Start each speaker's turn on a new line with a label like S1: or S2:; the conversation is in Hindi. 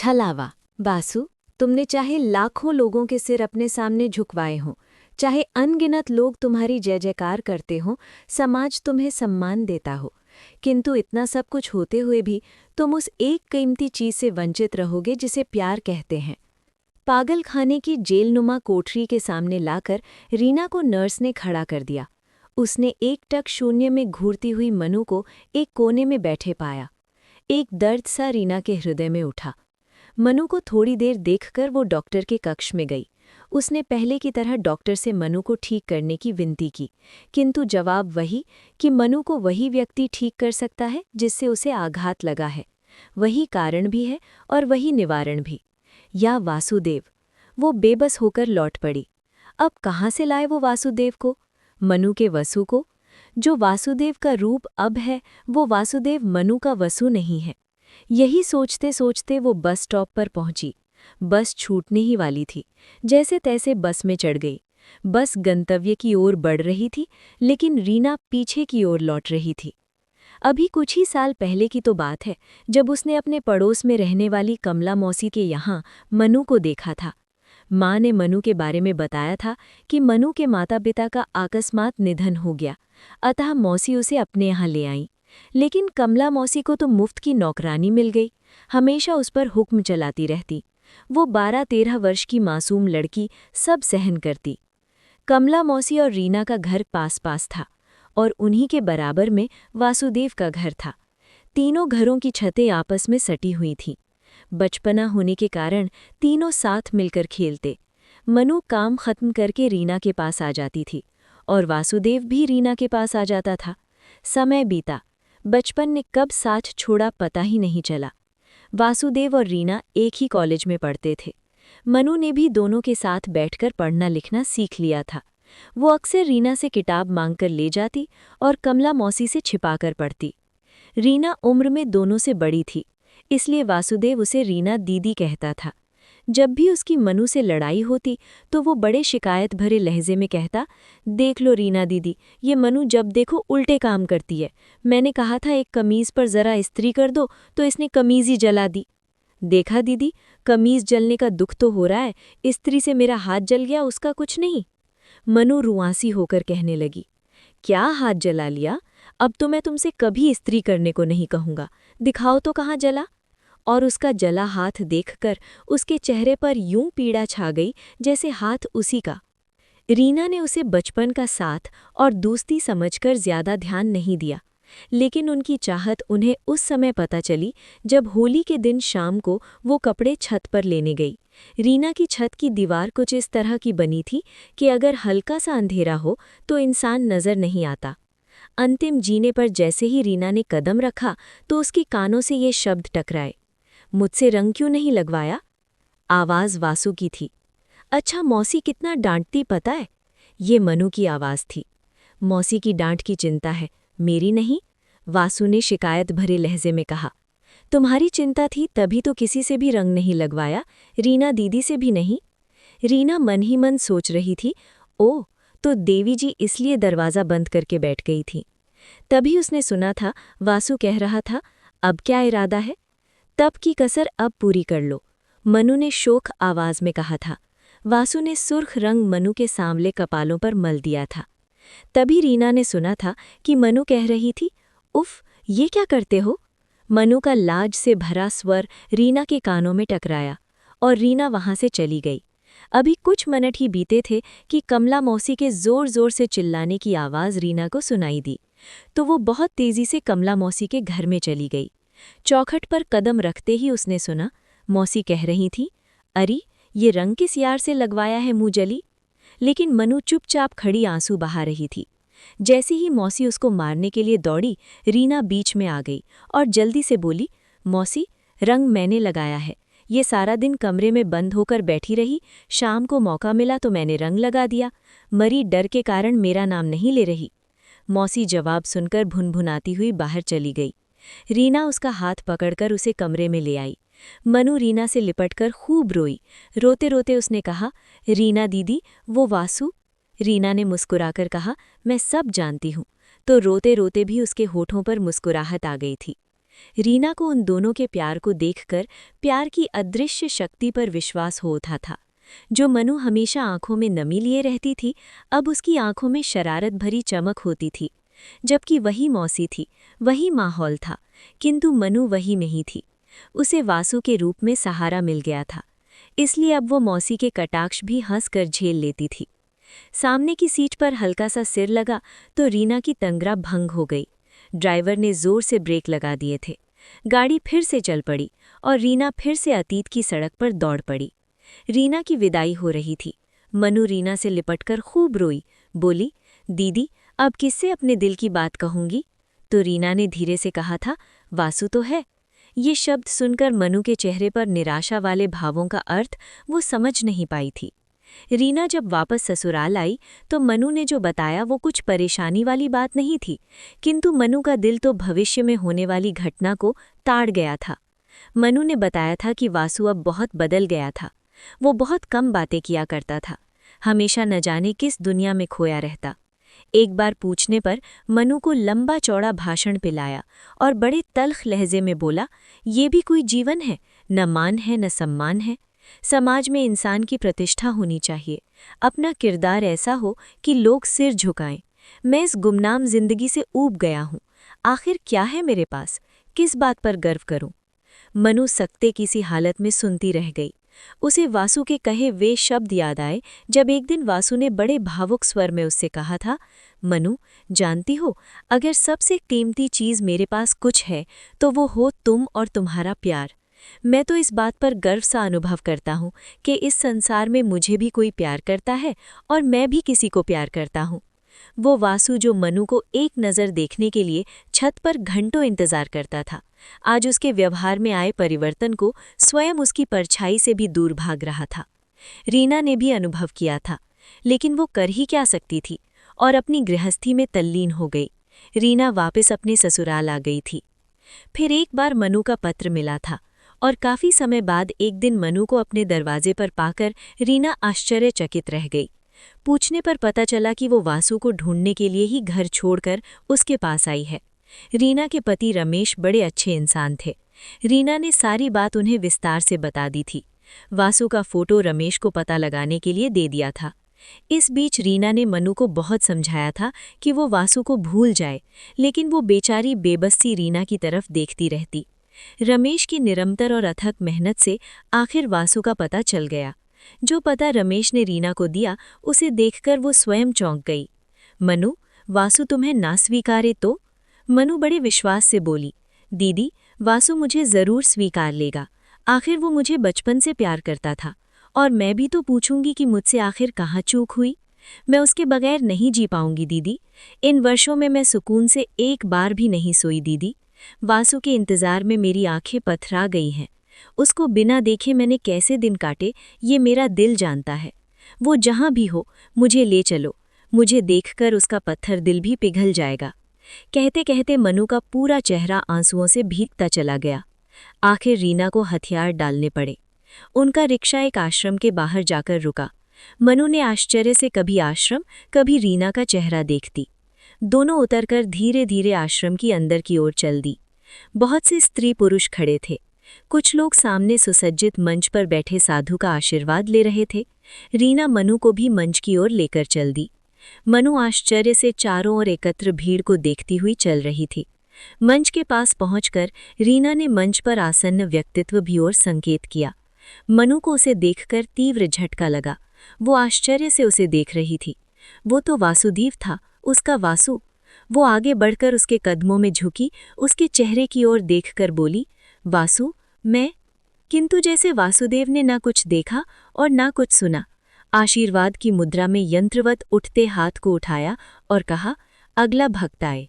S1: छलावा। बासु, तुमने चाहे लाखों लोगों के सिर अपने सामने झुकवाए हों, चाहे अनगिनत लोग तुम्हारी जय जयकार करते हों, समाज तुम्हें सम्मान देता हो, किंतु इतना सब कुछ होते हुए भी तुम उस एक कीमती चीज से वंचित रहोगे जिसे प्यार कहते हैं। पागल खाने की जेलनुमा कोठरी के सामने लाकर रीना को नर्स ने खड़ा कर दिया। उसने एकटक शून्य में घूरती हुई मनु को एक कोने में बैठे पाया। एक दर्द सा रीना के हृदय में उठा। मनु को थोड़ी देर देखकर वो डॉक्टर के कक्ष में गई। उसने पहले की तरह डॉक्टर से मनु को ठीक करने की विनती की, किंतु जवाब वही कि मनु को वही व्यक्ति ठीक कर सकता है जिससे उसे आघात लगा है। वही कारण भी है और वही निवारण भी। या वासुदेव। वो बेबस होकर लौट पड़ी। अब कहाँ से लाए वो वासुदेव को? मनु के वसु को? जो वासुदेव का रूप अब है, वो वासुदेव मनु का वसु नहीं है। यही सोचते सोचते वो बस स्टॉप पर पहुंची। बस छूटने ही वाली थी। जैसे तैसे बस में चढ़ गई। बस गंतव्य की ओर बढ़ रही थी, लेकिन रीना पीछे की ओर लौट रही थी। अभी कुछ ही साल पहले की तो बात है, जब उसने अपने पड़ोस में रहने वाली कमला मौसी के यहाँ मनु को देखा था। माँ ने मनु के बारे में बताया था कि मनु के माता पिता का अकस्मात निधन हो गया, अतः मौसी उसे अपने यहाँ ले आई। लेकिन कमला मौसी को तो मुफ्त की नौकरानी मिल गई, हमेशा उस पर हुक्म चलाती रहती। वो 12-13 वर्ष की मासूम लड़की सब सहन करती। कमला मौसी और रीना का घर पास पास था और उन्हीं के बराबर में वासुदेव का घर था। तीनों घरों की छतें आपस में सटी हुई थीं। बचपना होने के कारण तीनों साथ मिलकर खेलते। मनु काम खत्म करके रीना के पास आ जाती थी और वासुदेव भी रीना के पास आ जाता था। समय बीता। बचपन ने कब साथ छोड़ा पता ही नहीं चला। वासुदेव और रीना एक ही कॉलेज में पढ़ते थे। मनु ने भी दोनों के साथ बैठकर पढ़ना लिखना सीख लिया था। वो अक्सर रीना से किताब मांगकर ले जाती और कमला मौसी से छिपाकर पढ़ती। रीना उम्र में दोनों से बड़ी थी, इसलिए वासुदेव उसे रीना दीदी कहता था। जब भी उसकी मनु से लड़ाई होती तो वो बड़े शिकायत भरे लहजे में कहता, देख लो रीना दीदी, ये मनु जब देखो उल्टे काम करती है। मैंने कहा था एक कमीज पर जरा इस्त्री कर दो तो इसने कमीज ही जला दी। देखा दीदी, कमीज जलने का दुख तो हो रहा है, इस्त्री से मेरा हाथ जल गया उसका कुछ नहीं। मनु रुआंसी होकर कहने लगी, क्या हाथ जला लिया? अब तो मैं तुमसे कभी इस्त्री करने को नहीं कहूँगा, दिखाओ तो कहाँ जला। और उसका जला हाथ देखकर उसके चेहरे पर यूं पीड़ा छा गई जैसे हाथ उसी का। रीना ने उसे बचपन का साथ और दोस्ती समझकर ज्यादा ध्यान नहीं दिया, लेकिन उनकी चाहत उन्हें उस समय पता चली जब होली के दिन शाम को वो कपड़े छत पर लेने गई। रीना की छत की दीवार कुछ इस तरह की बनी थी कि अगर हल्का सा अंधेरा हो तो इंसान नजर नहीं आता। अंतिम जीने पर जैसे ही रीना ने कदम रखा तो उसके कानों से ये शब्द टकराए, मुझसे रंग क्यों नहीं लगवाया? आवाज़ वासु की थी। अच्छा मौसी कितना डांटती पता है? ये मनु की आवाज़ थी। मौसी की डांट की चिंता है, मेरी नहीं, वासु ने शिकायत भरे लहजे में कहा। तुम्हारी चिंता थी तभी तो किसी से भी रंग नहीं लगवाया, रीना दीदी से भी नहीं। रीना मन ही मन सोच रही थी, ओह तो देवी जी इसलिए दरवाज़ा बंद करके बैठ गई थी। तभी उसने सुना था वासु कह रहा था, अब क्या इरादा है? तब की कसर अब पूरी कर लो, मनु ने शोक आवाज में कहा था। वासु ने सुर्ख रंग मनु के सांवले कपालों पर मल दिया था। तभी रीना ने सुना था कि मनु कह रही थी, उफ, ये क्या करते हो? मनु का लाज से भरा स्वर रीना के कानों में टकराया और रीना वहां से चली गई। अभी कुछ मिनट ही बीते थे कि कमला मौसी के जोर जोर से चिल्लाने की आवाज़ रीना को सुनाई दी, तो वो बहुत तेजी से कमला मौसी के घर में चली गई। चौखट पर कदम रखते ही उसने सुना, मौसी कह रही थी, अरे ये रंग किस यार से लगवाया है मुँह जली? लेकिन मनु चुपचाप खड़ी आंसू बहा रही थी। जैसे ही मौसी उसको मारने के लिए दौड़ी, रीना बीच में आ गई और जल्दी से बोली, मौसी रंग मैंने लगाया है, ये सारा दिन कमरे में बंद होकर बैठी रही, शाम को मौका मिला तो मैंने रंग लगा दिया, मरी डर के कारण मेरा नाम नहीं ले रही। मौसी जवाब सुनकर भुनभुनाती हुई बाहर चली गई। रीना उसका हाथ पकड़कर उसे कमरे में ले आई। मनु रीना से लिपटकर खूब रोई। रोते रोते उसने कहा, रीना दीदी, वो वासु। रीना ने मुस्कुराकर कहा, मैं सब जानती हूँ। तो रोते रोते भी उसके होठों पर मुस्कुराहट आ गई थी। रीना को उन दोनों के प्यार को देखकर प्यार की अदृश्य शक्ति पर विश्वास हो उठा था। जो मनु हमेशा आंखों में नमी लिए रहती थी, अब उसकी आंखों में शरारत भरी चमक होती थी। जबकि वही मौसी थी, वही माहौल था, किंतु मनु वही नहीं थी। उसे वासु के रूप में सहारा मिल गया था, इसलिए अब वो मौसी के कटाक्ष भी हंसकर झेल लेती थी। सामने की सीट पर हल्का सा सिर लगा तो रीना की तंद्रा भंग हो गई। ड्राइवर ने जोर से ब्रेक लगा दिए थे। गाड़ी फिर से चल पड़ी और रीना फिर से अतीत की सड़क पर दौड़ पड़ी। रीना की विदाई हो रही थी। मनु रीना से लिपटकर खूब रोई, बोली, दीदी अब किससे अपने दिल की बात कहूंगी? तो रीना ने धीरे से कहा था, वासु तो है। ये शब्द सुनकर मनु के चेहरे पर निराशा वाले भावों का अर्थ वो समझ नहीं पाई थी। रीना जब वापस ससुराल आई तो मनु ने जो बताया वो कुछ परेशानी वाली बात नहीं थी, किंतु मनु का दिल तो भविष्य में होने वाली घटना को ताड़ गया था। मनु ने बताया था कि वासु अब बहुत बदल गया था। वो बहुत कम बातें किया करता था, हमेशा न जाने किस दुनिया में खोया रहता। एक बार पूछने पर मनु को लंबा चौड़ा भाषण पिलाया और बड़े तल्ख लहजे में बोला, ये भी कोई जीवन है? न मान है न सम्मान है। समाज में इंसान की प्रतिष्ठा होनी चाहिए, अपना किरदार ऐसा हो कि लोग सिर झुकाएं। मैं इस गुमनाम जिंदगी से ऊब गया हूँ। आखिर क्या है मेरे पास? किस बात पर गर्व करूं? मनु सकते की सी हालत में सुनती रह गई। उसे वासु के कहे वे शब्द याद आए जब एक दिन वासु ने बड़े भावुक स्वर में उससे कहा था, मनु जानती हो, अगर सबसे कीमती चीज़ मेरे पास कुछ है तो वो हो तुम और तुम्हारा प्यार। मैं तो इस बात पर गर्व सा अनुभव करता हूँ कि इस संसार में मुझे भी कोई प्यार करता है और मैं भी किसी को प्यार करता हूँ। वो वासु जो मनु को एक नज़र देखने के लिए छत पर घंटों इंतजार करता था, आज उसके व्यवहार में आए परिवर्तन को स्वयं उसकी परछाई से भी दूर भाग रहा था। रीना ने भी अनुभव किया था, लेकिन वो कर ही क्या सकती थी और अपनी गृहस्थी में तल्लीन हो गई। रीना वापस अपने ससुराल आ गई थी। फिर एक बार मनु का पत्र मिला था और काफ़ी समय बाद एक दिन मनु को अपने दरवाजे पर पाकर रीना आश्चर्यचकित रह गई। पूछने पर पता चला कि वो वासु को ढूंढने के लिए ही घर छोड़कर उसके पास आई है। रीना के पति रमेश बड़े अच्छे इंसान थे। रीना ने सारी बात उन्हें विस्तार से बता दी थी। वासु का फोटो रमेश को पता लगाने के लिए दे दिया था। इस बीच रीना ने मनु को बहुत समझाया था कि वो वासु को भूल जाए, लेकिन वो बेचारी बेबस सी रीना की तरफ देखती रहती। रमेश की निरंतर और अथक मेहनत से आखिर वासु का पता चल गया। जो पता रमेश ने रीना को दिया, उसे देखकर वो स्वयं चौंक गई। मनु, वासु तुम्हें ना स्वीकारे तो? मनु बड़े विश्वास से बोली, दीदी वासु मुझे ज़रूर स्वीकार लेगा। आखिर वो मुझे बचपन से प्यार करता था और मैं भी तो पूछूंगी कि मुझसे आखिर कहाँ चूक हुई। मैं उसके बगैर नहीं जी पाऊंगी दीदी। इन वर्षों में मैं सुकून से एक बार भी नहीं सोई दीदी। वासु के इंतज़ार में मेरी आंखें पथरा गई हैं। उसको बिना देखे मैंने कैसे दिन काटे ये मेरा दिल जानता है। वो जहाँ भी हो मुझे ले चलो, मुझे देखकर उसका पत्थर दिल भी पिघल जाएगा। कहते कहते मनु का पूरा चेहरा आंसुओं से भीगता चला गया। आखिर रीना को हथियार डालने पड़े। उनका रिक्शा एक आश्रम के बाहर जाकर रुका। मनु ने आश्चर्य से कभी आश्रम कभी रीना का चेहरा देखती। दोनों उतरकर धीरे धीरे आश्रम की अंदर की ओर चल दी। बहुत से स्त्री पुरुष खड़े थे। कुछ लोग सामने सुसज्जित मंच पर बैठे साधु का आशीर्वाद ले रहे थे। रीना मनु को भी मंच की ओर लेकर चल दी। मनु आश्चर्य से चारों ओर एकत्र भीड़ को देखती हुई चल रही थी। मंच के पास पहुंचकर रीना ने मंच पर आसन्न व्यक्तित्व भी ओर संकेत किया। मनु को उसे देखकर तीव्र झटका लगा। वो आश्चर्य से उसे देख रही थी। वो तो वासुदेव था, उसका वासु। वो आगे बढ़कर उसके कदमों में झुकी, उसके चेहरे की ओर देखकर बोली, वासु मैं। किंतु जैसे वासुदेव ने ना कुछ देखा और ना कुछ सुना। आशीर्वाद की मुद्रा में यंत्रवत उठते हाथ को उठाया और कहा, अगला भक्त आए।